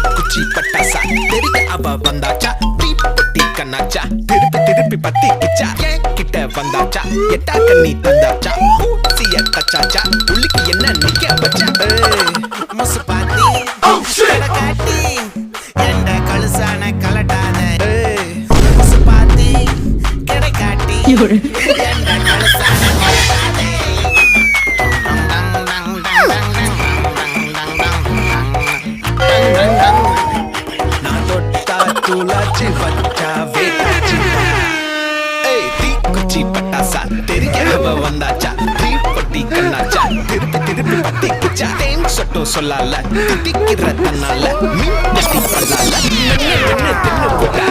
குச்சி பட்டாசா தெரிக்க அவ வந்தாச்சா தீப்பெட்டி கண்ணாச்சா திருப்பி திருப்பி பத்தி கிச்சா ஏன் கிட்ட வந்தாச்சா எட்டா கண்ணி தந்தாச்சா பூசிய தச்சாச்சா உள்ளுக்கு என்ன நிக்க வச்சா முசு பாத்தி காட்டி எந்த கழுசான கலட்டாத முசு பாத்தி கிடை காட்டி எந்த கழுசான கலட்டாதே நான் தொட்டா தூளாச்சு வச்சா வேட்டாச்சு தீக்குச்சி பட்டாசா தெரிக்க அவ வந்தாச்சா தீப்பெட்டி கண்ணாச்சா திருப்பி திருப்பி பத்தி கிச்சா தேன் சொட்டோ சொல்லால திட்டிக்கிற தன்னால மீன் பத்தி பல்லால தின்னு போட்டா